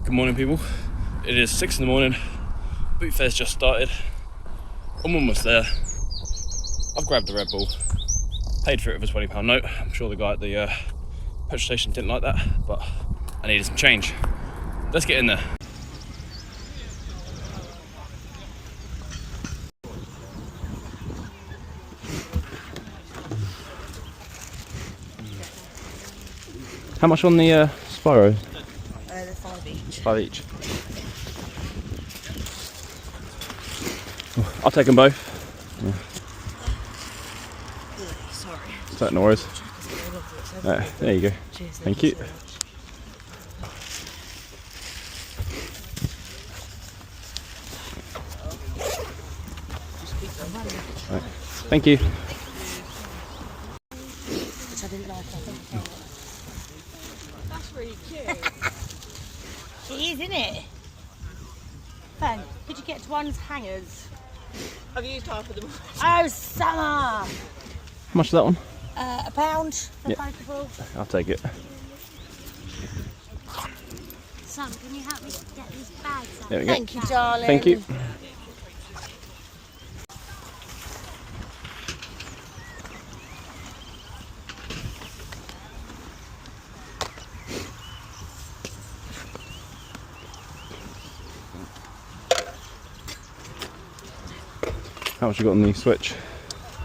Good morning, people. It is 6 in the morning. Boot fair's just started. I'm almost there. I've grabbed the Red Bull, paid for it with a £20 note. I'm sure the guy at the petrol station didn't like that, but I needed some change. Let's get in there. How much on the Spyro? They're 5 each. 5 each. I'll take them both. Yeah. Sorry. No worries. There you go. Cheers, Thank you. So much. Right. Thank you. Which I didn't like, I think. That's really cute. It is, isn't it? Ben, could you get to one's hangers? I've used half of them. Oh, summer! How much is that one? £1 for Yeah. Pokeball. I'll take it. Son, can you help me get these bags out? There we go. Thank you, darling. Thank you. How much you got on the Switch?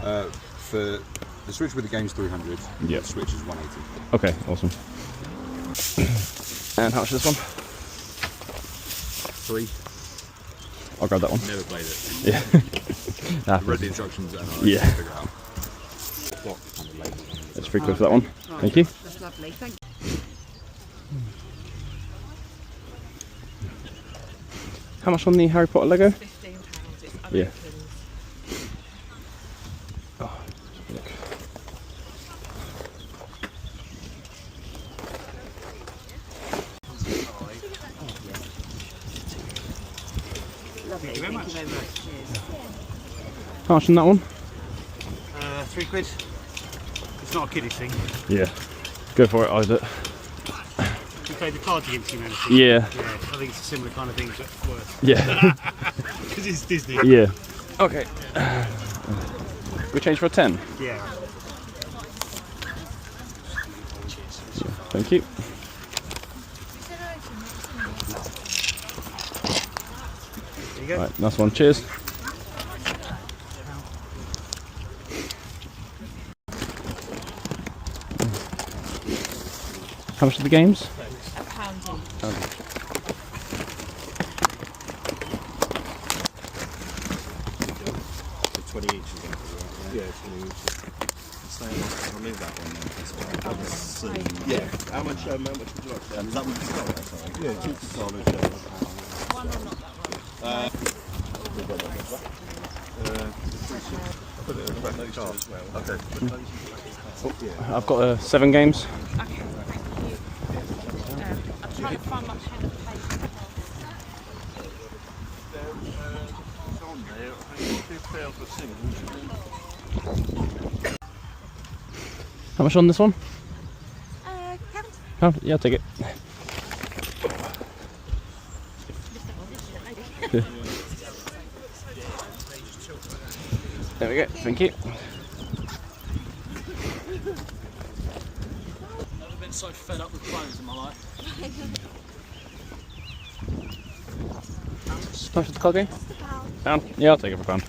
For the Switch with the game's 300. Yeah. The Switch is 180. Okay, awesome. And how much is this one? 3. I'll grab that one. Never played it. Yeah. Read the instructions and I Yeah. figure out what kind of label. That's £3 for that one. Thank you. That's lovely, thank you. How much on the Harry Potter Lego? £15. It's unopened. Yeah. Oh, look. Lovely, thank you very much. Cheers. How much on that one? £3. It's not a kiddie thing. Yeah. Go for it, Isaac. You play the cards against humanity. Yeah. Yeah, I think it's a similar kind of thing, but worse. Yeah. Because it's Disney. Yeah. Okay. We change for a 10. Yeah. Thank you. There you go. Right, nice one. Cheers. How much are the games? £1 each. So 20 each is that? Yeah, 20 each. So I'll leave that one then. Yeah. How much would you like? Is that one controller? Sorry. Yeah, 2 controllers. One or not that Put it in the back of the car as well. Okay. I've got 7 games. one. Okay, thank you. I'm trying to find my pen and paper. How much on this one? Count. Oh, yeah, I'll take it. There we go. Thank you. Never been so fed up with clothes in my life. How much is the card game? £1. Yeah, I'll take it for £1.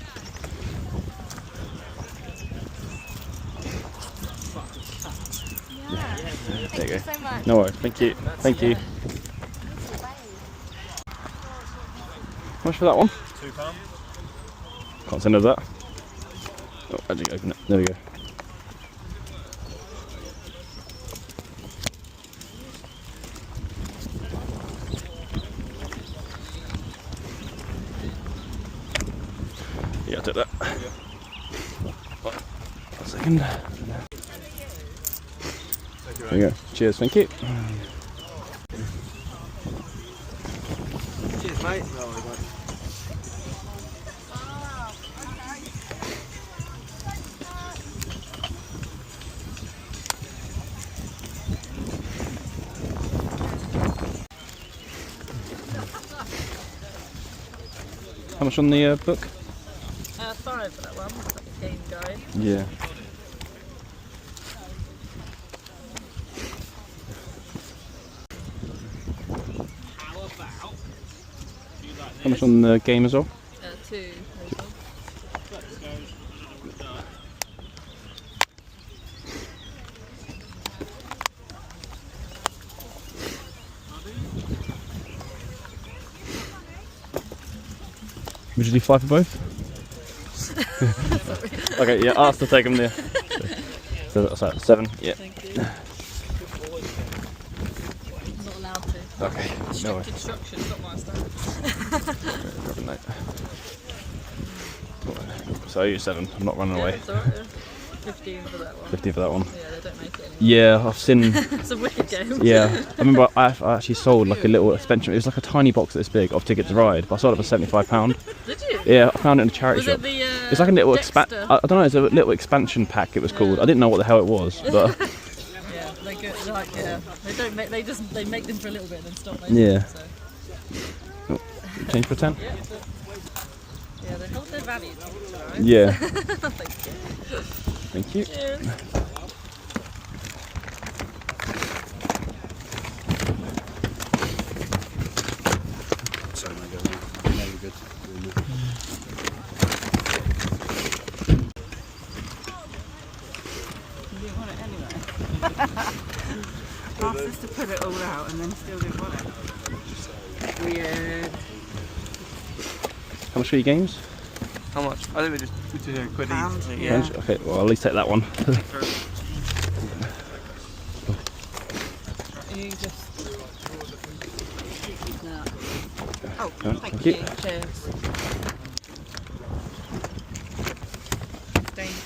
There you go. So much. No worries. Thank you. Thank you. How much for that one? £2. Can't send over that. Oh, I didn't open it. There we go. Yeah, I'll take that. A second. There you go. Cheers, thank you. Cheers, mate. How much on the book? 5 for that one. It's like a game guide. Yeah. How much on the game as well? 2. Would you do 5 for both? Okay, yeah, I'll still take them there. So, sorry, 7, yeah. Thank you. I'm not allowed to. Okay, no Strict worries. instructions, not my style. Grab a note. So I use 7, I'm not running away. It's alright, yeah. 15 for that one. 50 for that one. Yeah, they don't make it anymore. Yeah, I've seen. It's a wicked game. Yeah, I remember I actually sold like a little expansion. It was like a tiny box this big of Ticket to Ride, but I sold it for £75. Did you? Yeah, I found it in a charity Was shop. it the It's like a little Dexter? I don't know. It's a little expansion pack. It was called. I didn't know what the hell it was, but Yeah, they go like they don't make they make them for a little bit and then stop making Yeah. them. So. change for 10. Yeah, they hold their value. Right? Yeah. Thank you. Thank you. Cheers. So now go. Now you're good. You didn't want it anyway. Asked us to put it all out and then still didn't want it. Weird. How much for your games? How much? I think we just a quid Pound, each. yeah. Okay, well, I'll at least take that one. You just. No. Oh, Thank thank you. you. Cheers. Thank you.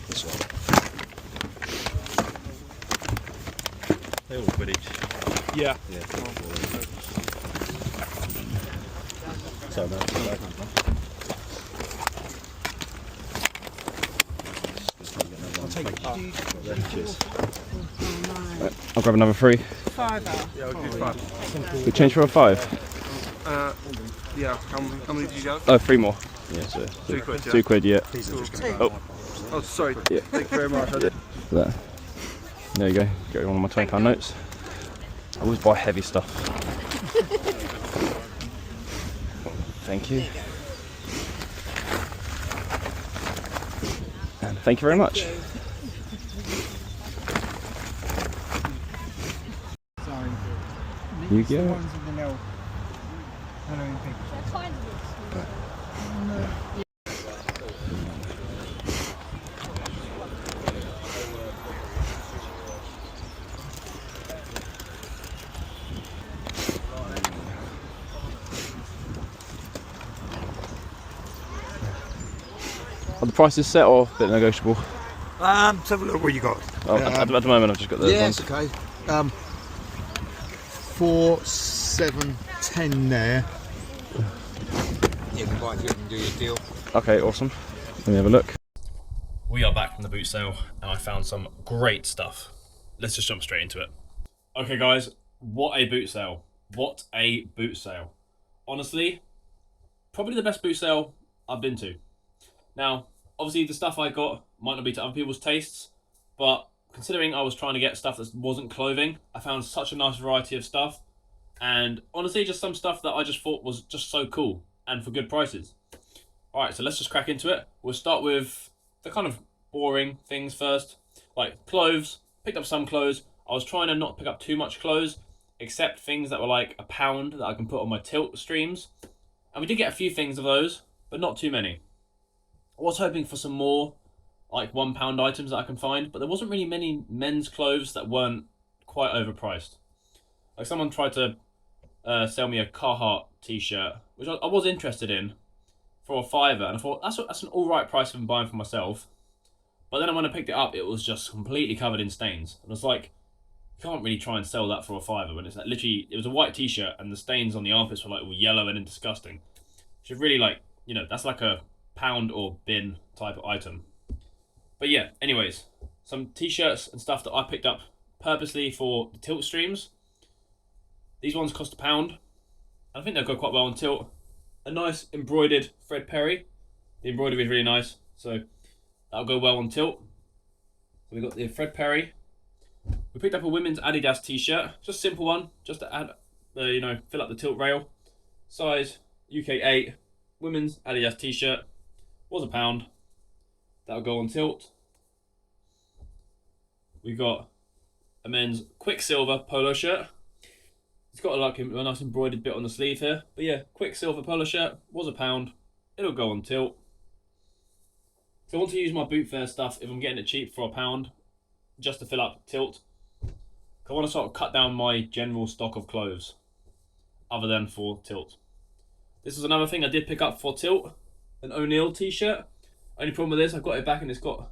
This one. They all quid each. Yeah. Yeah. So now. I'll take it. Cheers. Right, I'll grab another 3. £5. Yeah, we'll do 5. We change for a 5. Yeah. How many did you go? Oh, 3 more. Yeah, so 2 quid. Yeah. 2 quid. Yeah. Oh. Oh, sorry. Yeah. Thank you very much. I did. There. There you go. Get one of my £20 notes. I always buy heavy stuff. Thank you. And thank you very much. Sorry. You The go. ones with the little Halloween pictures. Are the prices set or a bit negotiable? Let's have a look what you got. Oh, at the moment I've just got those Yeah, ones. it's okay. 4, 7, 10 there. You can buy if you can do your deal. Okay, awesome. Let me have a look. We are back from the boot sale and I found some great stuff. Let's just jump straight into it. Okay guys, what a boot sale. What a boot sale. Honestly, probably the best boot sale I've been to. Now, obviously the stuff I got might not be to other people's tastes, but considering I was trying to get stuff that wasn't clothing, I found such a nice variety of stuff. And honestly, just some stuff that I just thought was just so cool and for good prices. Alright, so let's just crack into it. We'll start with the kind of boring things first. Like clothes, picked up some clothes. I was trying to not pick up too much clothes, except things that were like £1 that I can put on my tilt streams. And we did get a few things of those, but not too many. I was hoping for some more like £1 items that I can find, but there wasn't really many men's clothes that weren't quite overpriced. Like someone tried to sell me a Carhartt t-shirt, which I was interested in, for a £5, and I thought that's an alright price for buying for myself. But then when I picked it up, it was just completely covered in stains. And I was like, you can't really try and sell that for a £5 when it's like, literally, it was a white t-shirt and the stains on the armpits were like all yellow and disgusting. Which is really like, you know, that's like a pound or bin type of item. But yeah, anyways, some t-shirts and stuff that I picked up purposely for the tilt streams. These ones cost £1. I think they'll go quite well on tilt. A nice embroidered Fred Perry. The embroidery is really nice, so that'll go well on tilt. So we got the Fred Perry. We picked up a women's Adidas t-shirt, just a simple one, just to add, fill up the tilt rail. Size UK 8, women's Adidas t-shirt, was £1. That'll go on tilt. We got a men's Quicksilver polo shirt. It's got a nice embroidered bit on the sleeve here, but yeah, Quicksilver polo shirt, was £1. It'll go on tilt. So I want to use my boot fair stuff if I'm getting it cheap for £1, just to fill up tilt. I want to sort of cut down my general stock of clothes, other than for tilt. This is another thing I did pick up for tilt, an O'Neill t-shirt. Only problem with this, I got it back and it's got,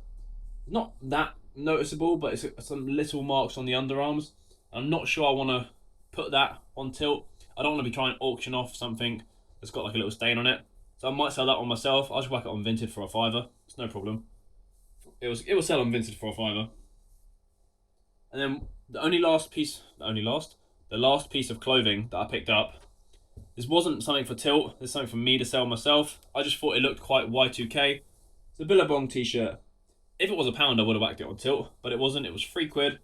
not that noticeable, but it's some little marks on the underarms. I'm not sure I want to put that on tilt. I don't want to be trying to auction off something that's got like a little stain on it. So I might sell that one myself. I'll just whack it on Vinted for £5. It's no problem. It will sell on Vinted for £5. And then the last piece of clothing that I picked up, this wasn't something for tilt, this is something for me to sell myself. I just thought it looked quite Y2K. It's a Billabong t-shirt. If it was £1, I would have whacked it on tilt, but it wasn't, it was £3.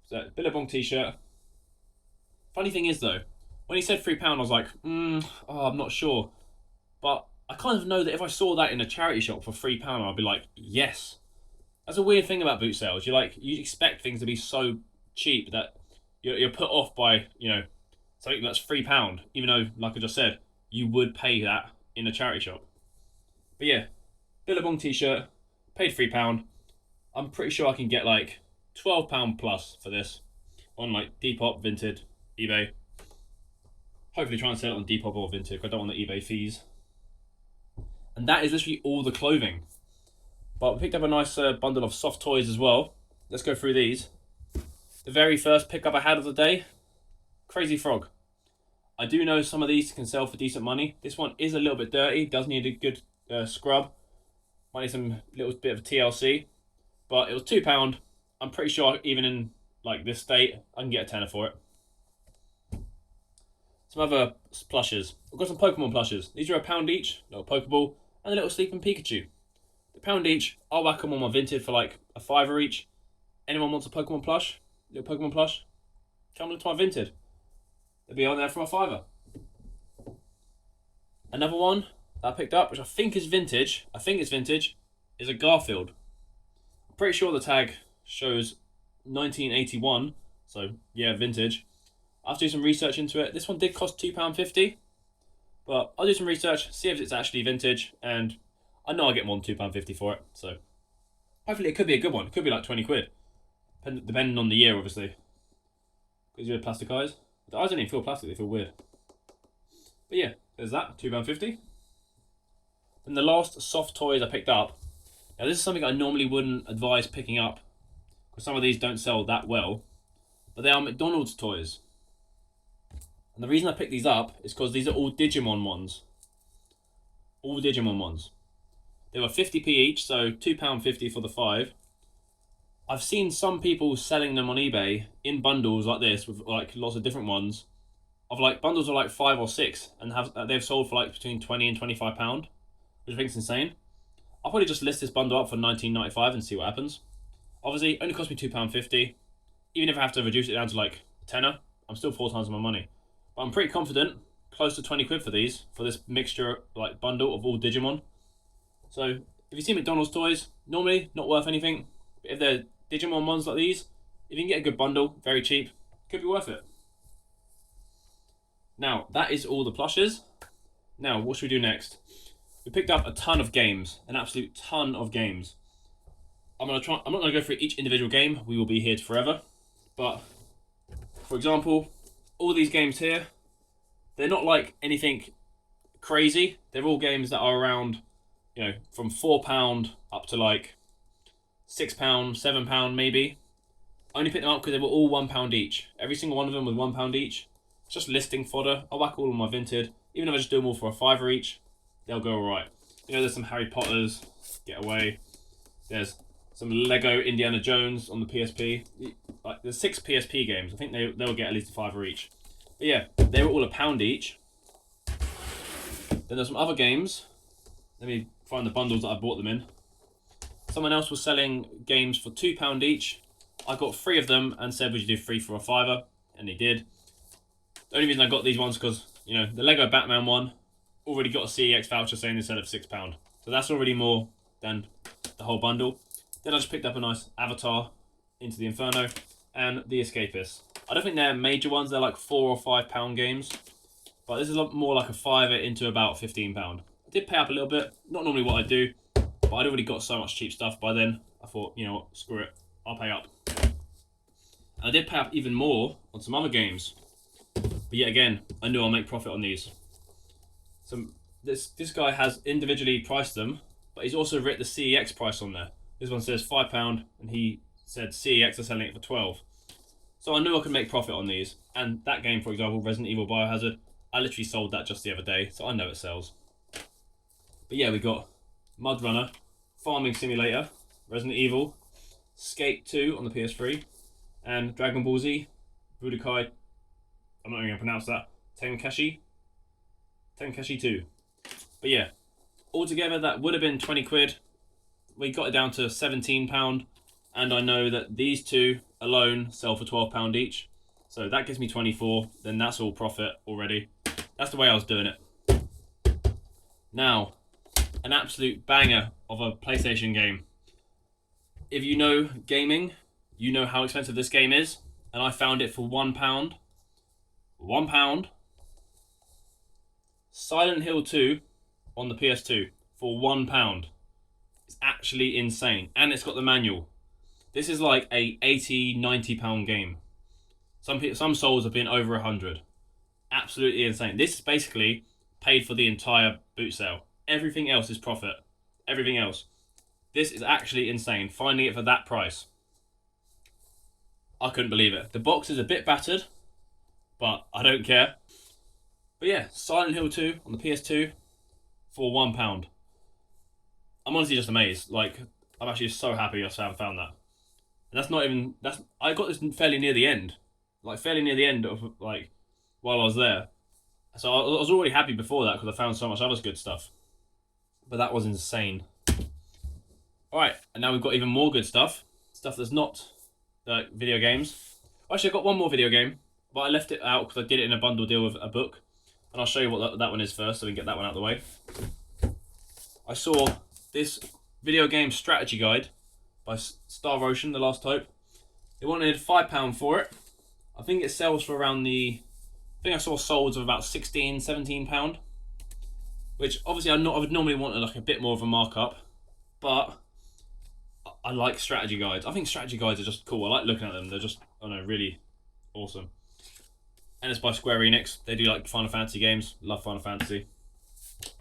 So, Billabong t-shirt. Funny thing is though, when he said £3, I was like, I'm not sure. But I kind of know that if I saw that in a charity shop for £3, I'd be like, yes. That's a weird thing about boot sales. You expect things to be so cheap that you're put off by, something that's £3, even though, like I just said, you would pay that in a charity shop. But yeah, Billabong t-shirt, paid £3. I'm pretty sure I can get like £12 plus for this on like Depop, Vinted, eBay. Hopefully try and sell it on Depop or Vinted because I don't want the eBay fees. And that is literally all the clothing. But we picked up a nice bundle of soft toys as well. Let's go through these. The very first pickup I had of the day, Crazy Frog. I do know some of these can sell for decent money. This one is a little bit dirty, does need a good scrub. Might need some little bit of TLC. But it was £2. I'm pretty sure even in like this state, I can get a tenner for it. Some other plushes. I've got some Pokemon plushes. These are £1 each, a little Pokeball, and a little Sleeping Pikachu. The £1 each, I'll whack them on my Vinted for like a £5 each. Anyone wants a Pokemon plush? Little Pokemon plush? Come to my Vinted. They'll be on there for a £5. Another one that I picked up, which I think is vintage, is a Garfield. I'm pretty sure the tag shows 1981, so yeah, vintage. I'll have to do some research into it. This one did cost £2.50, but I'll do some research, see if it's actually vintage, and I know I'll get more than £2.50 for it, so hopefully it could be a good one. It could be like 20 quid, depending on the year, obviously. Because you have plastic eyes. The eyes don't even feel plastic, they feel weird. But yeah, there's that, £2.50. Then the last soft toys I picked up. Now this is something I normally wouldn't advise picking up, because some of these don't sell that well, but they are McDonald's toys. And the reason I picked these up is because these are all Digimon ones. All Digimon ones. They were 50p each, so £2.50 for the 5. I've seen some people selling them on eBay in bundles like this with like lots of different ones, of like bundles of like 5 or 6, and they've sold for like between £20 and £25, which I think is insane. I'll probably just list this bundle up for £19.95 and see what happens. Obviously, it only cost me £2.50. Even if I have to reduce it down to like a tenner, I'm still 4 times my money. But I'm pretty confident, close to 20 quid for these, for this mixture, like bundle of all Digimon. So, if you see McDonald's toys, normally not worth anything. But if they're Digimon ones like these, if you can get a good bundle, very cheap, could be worth it. Now, that is all the plushes. Now, what should we do next? We picked up a ton of games, an absolute ton of games. I'm not gonna go through each individual game. We will be here forever. But, for example, all these games here, they're not like anything crazy. They're all games that are around, from £4 up to like £6, £7 maybe. I only picked them up because they were all £1 each. Every single one of them was £1 each. It's just listing fodder. I'll whack all of my Vinted. Even if I just do them all for a £5 each, they'll go alright. There's some Harry Potters, Get Away. There's some Lego Indiana Jones on the PSP. Like, there's 6 PSP games. I think they'll get at least a £5 each. But yeah, they were all £1 each. Then there's some other games. Let me find the bundles that I bought them in. Someone else was selling games for £2 each. I got 3 of them and said, would you do 3 for a £5? And he did. The only reason I got these ones because, you know, the Lego Batman one already got a CEX voucher saying they sell it for £6. So that's already more than the whole bundle. Then I just picked up a nice Avatar, Into the Inferno, and The Escapist. I don't think they're major ones. They're like £4 or £5 games. But this is more like a £5 into about £15. I did pay up a little bit. Not normally what I do. But I'd already got so much cheap stuff by then. I thought, you know what, screw it. I'll pay up. And I did pay up even more on some other games. But yet again, I knew I'll make profit on these. So this guy has individually priced them, but he's also written the CEX price on there. This one says £5, and he said CEX are selling it for 12. So I knew I could make profit on these. And that game, for example, Resident Evil Biohazard, I literally sold that just the other day, so I know it sells. But yeah, we got Mud Runner, Farming Simulator, Resident Evil, Skate 2 on the PS3, and Dragon Ball Z, Budokai, I'm not even going to pronounce that, Tenkaichi 2. But yeah, altogether that would have been 20 quid. We got it down to £17, and I know that these two alone sell for £12 each. So that gives me 24, then that's all profit already. That's the way I was doing it. Now, an absolute banger of a PlayStation game. If you know gaming, you know how expensive this game is, and I found it for £1. £1. Silent Hill 2 on the PS2 for £1. It's actually insane, and it's got the manual. This is like a £80, £90 game. Some souls have been over 100. Absolutely insane. This basically paid for the entire Bootsale. Everything else is profit. Everything else. This is actually insane. Finding it for that price. I couldn't believe it. The box is a bit battered, but I don't care. But yeah, Silent Hill 2 on the PS2 for £1. I'm honestly just amazed. Like, I'm actually so happy I found that. And I got this fairly near the end. Like, fairly near the end of, like, while I was there. So I was already happy before that because I found so much other good stuff. But that was insane. Alright, and now we've got even more good stuff. Stuff that's not video games. Actually, I got one more video game, but I left it out because I did it in a bundle deal with a book. And I'll show you what that one is first so we can get that one out of the way. I saw this video game strategy guide by Star Ocean, The Last Hope. They wanted £5 for it. I think it sells for around I think I saw solds of about £16, £17. Which obviously I would normally want like a bit more of a markup. But I like strategy guides. I think strategy guides are just cool. I like looking at them. They're just, I don't know, really awesome. And it's by Square Enix. They do like Final Fantasy games. Love Final Fantasy.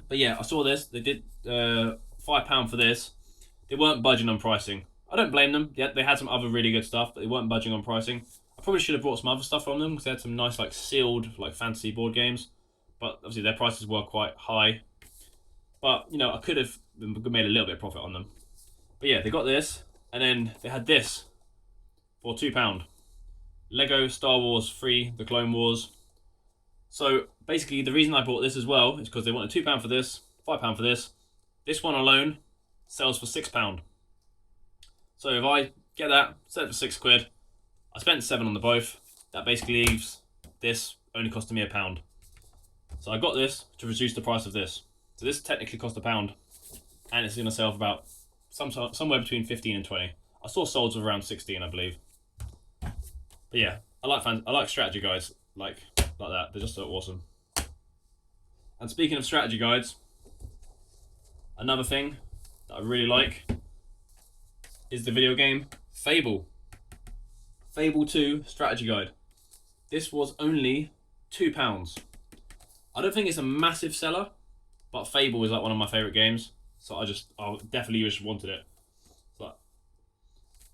But yeah, I saw this. They did £5 for this. They weren't budging on pricing. I don't blame them. Yeah, they had some other really good stuff, but they weren't budging on pricing. I probably should have brought some other stuff from them because they had some nice like sealed like fantasy board games. But obviously their prices were quite high. But, you know, I could have made a little bit of profit on them. But yeah, they got this. And then they had this for £2. Lego Star Wars 3, The Clone Wars. So basically the reason I bought this as well is because they wanted £2 for this, £5 for this. This one alone sells for £6. So if I get that, sell it for £6, I spent £7 on the both. That basically leaves this only costing me £1. So I got this to reduce the price of this. So this technically cost £1, and it's going to sell for about somewhere between 15 and 20. I saw solds of around 16, I believe. But yeah, I like strategy guides like that. They're just so awesome. And speaking of strategy guides, another thing that I really like is the video game Fable. Fable 2 strategy guide. This was only £2. I don't think it's a massive seller, but Fable is like one of my favourite games, so I definitely just wanted it. So I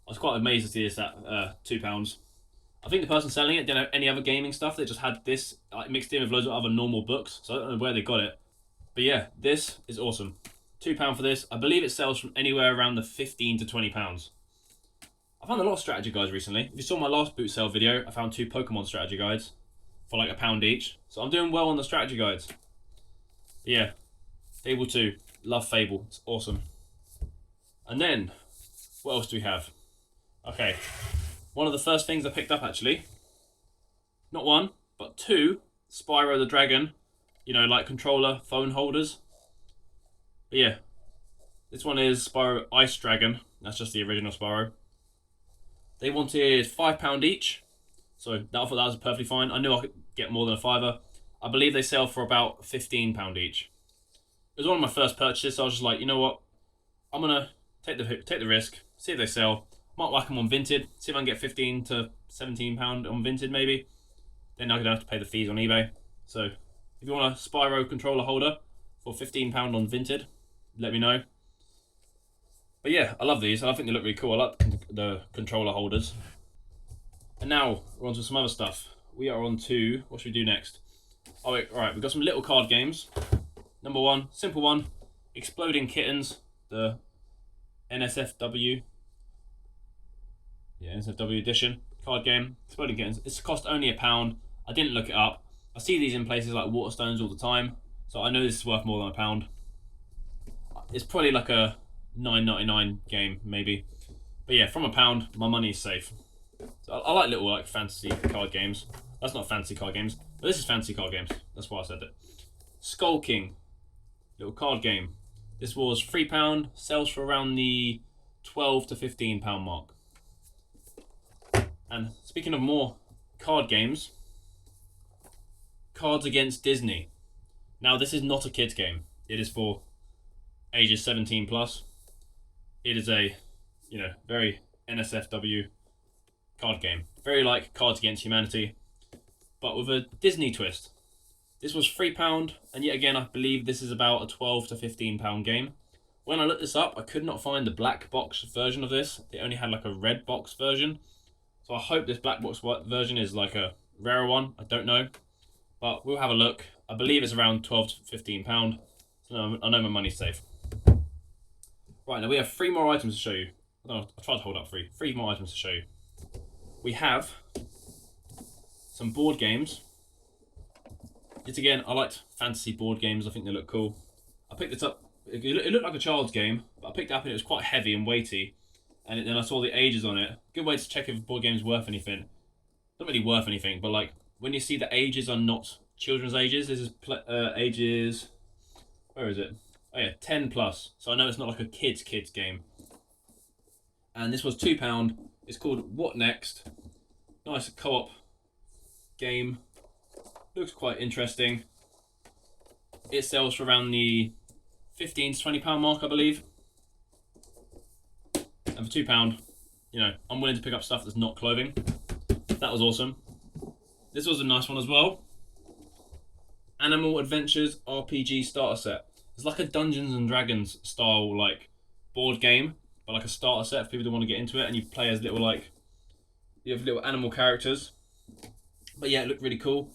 was quite amazed to see this at £2. I think the person selling it didn't have any other gaming stuff. They just had this mixed in with loads of other normal books, so I don't know where they got it. But yeah, this is awesome. £2 for this. I believe it sells from anywhere around the £15 to £20. I found a lot of strategy guides recently. If you saw my last boot sale video, I found 2 Pokemon strategy guides for like £1 each. So I'm doing well on the strategy guides. But yeah, Fable 2. Love Fable. It's awesome. And then, what else do we have? Okay, one of the first things I picked up actually, not one, but 2 Spyro the Dragon, you know, like controller phone holders. But yeah, this one is Spyro Ice Dragon. That's just the original Spyro. They wanted £5 each, so I thought that was perfectly fine. I knew I could get more than a fiver. I believe they sell for about £15 each. It was one of my first purchases, so I was just like, you know what? I'm gonna take the risk, see if they sell. Might whack them on Vinted, see if I can get £15 to £17 on Vinted maybe. Then I'm gonna have to pay the fees on eBay. So if you want a Spyro controller holder for £15 on Vinted, let me know. But yeah, I love these. I think they look really cool. I like the controller holders. And now we're on to some other stuff. We are on to, what should we do next? Oh wait, alright, we've got some little card games. Number 1, simple one, Exploding Kittens, the NSFW. Yeah, NSFW edition card game. Exploding Kittens. It's cost only £1. I didn't look it up. I see these in places like Waterstones all the time, so I know this is worth more than £1. It's probably like a $9.99 game, maybe. But yeah, from £1, my money is safe. So I like little like fantasy card games. That's not fantasy card games, but this is fantasy card games. That's why I said it. Skull King, little card game. This was £3, sells for around the £12 to £15 mark. And speaking of more card games, Cards Against Disney. Now this is not a kids game. It is for ages 17 plus. It is a, you know, very NSFW card game. Very like Cards Against Humanity, but with a Disney twist. This was £3, and yet again I believe this is about a £12 to £15 game. When I looked this up, I could not find the black box version of this. They only had like a red box version. So I hope this black box version is like a rarer one. I don't know, but we'll have a look. I believe it's around £12 to £15. So I know my money's safe. Right, now we have 3 more items to show you. I'll try to hold up 3. 3 more items to show you. We have some board games. Yet again, I liked fantasy board games. I think they look cool. I picked this up. It looked like a child's game, but I picked it up and it was quite heavy and weighty. And then I saw the ages on it. Good way to check if a board game's worth anything. Not really worth anything, but like when you see the ages are not children's ages. This is ages. Where is it? Oh yeah, 10 plus. So I know it's not like a kids game. And this was £2. It's called What Next? Nice co-op game. Looks quite interesting. It sells for around the £15 to £20 mark, I believe. And for £2, you know, I'm willing to pick up stuff that's not clothing. That was awesome. This was a nice one as well. Animal Adventures RPG starter set. It's like a Dungeons and Dragons style like board game, but like a starter set for people who want to get into it, and you play as little like, you have little animal characters. But yeah, it looked really cool.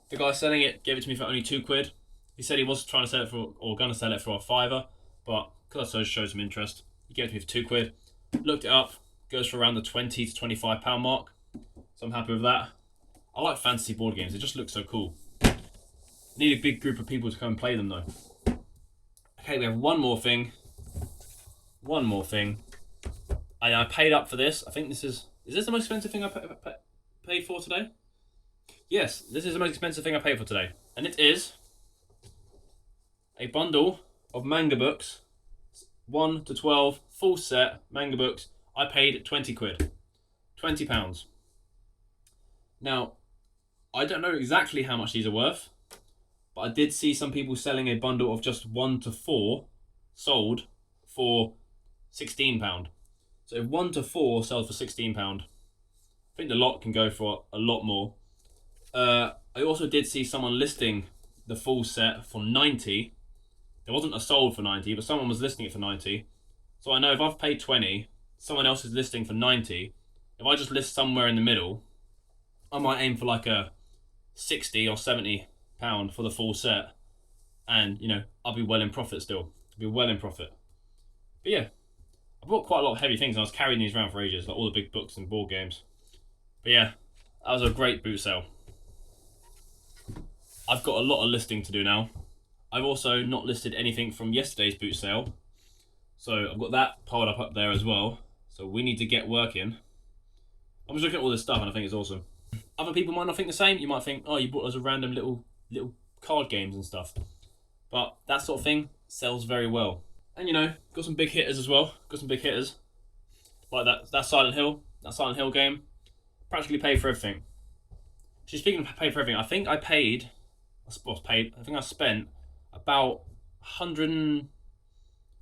The guy selling it gave it to me for only £2. He said he was trying to sell it for, or going to sell it for a £5, but because I showed some interest, he gave it to me for £2. Looked it up, goes for around the £20 to £25 mark, so I'm happy with that. I like fantasy board games, they just look so cool. Need a big group of people to come and play them though. Okay, we have one more thing. I paid up for this. I think this is this the most expensive thing I paid for today? Yes, this is the most expensive thing I paid for today. And it is a bundle of manga books, 1 to 12, full set manga books. I paid £20. £20. Now, I don't know exactly how much these are worth, but I did see some people selling a bundle of just 1 to 4 sold for £16. So if 1 to 4 sells for £16, I think the lot can go for a lot more. I also did see someone listing the full set for £90. There wasn't a sold for £90, but someone was listing it for £90. So I know if I've paid £20, someone else is listing for £90. If I just list somewhere in the middle, I might aim for like a £60 or £70 for the full set, and you know, I'll be well in profit still. I'll be well in profit. But yeah, I bought quite a lot of heavy things and I was carrying these around for ages, like all the big books and board games. But yeah, that was a great boot sale. I've got a lot of listing to do now. I've also not listed anything from yesterday's boot sale. So I've got that piled up there as well. So we need to get working. I'm just looking at all this stuff and I think it's awesome. Other people might not think the same. You might think, oh, you bought us a random little card games and stuff. But that sort of thing sells very well. And you know, got some big hitters as well. Got some big hitters. Like that Silent Hill game. Practically paid for everything. Actually, speaking of paid for everything, I think I spent about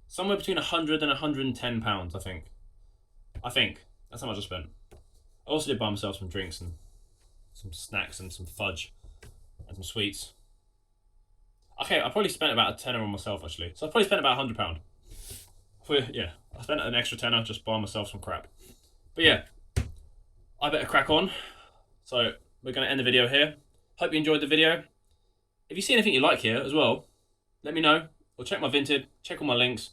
somewhere between £100 and £110, I think. That's how much I spent. I also did buy myself some drinks and some snacks and some fudge and some sweets. Okay, I probably spent about a tenner on myself actually. So I probably spent about £100. Yeah, I spent an extra tenner just buying myself some crap. But yeah, I better crack on. So we're going to end the video here. Hope you enjoyed the video. If you see anything you like here as well, let me know. Or check my Vinted, check all my links.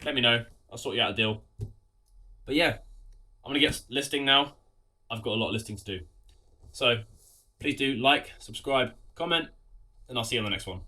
Let me know. I'll sort you out a deal. But yeah, I'm going to get listing now. I've got a lot of listing to do. So please do like, subscribe, comment, and I'll see you on the next one.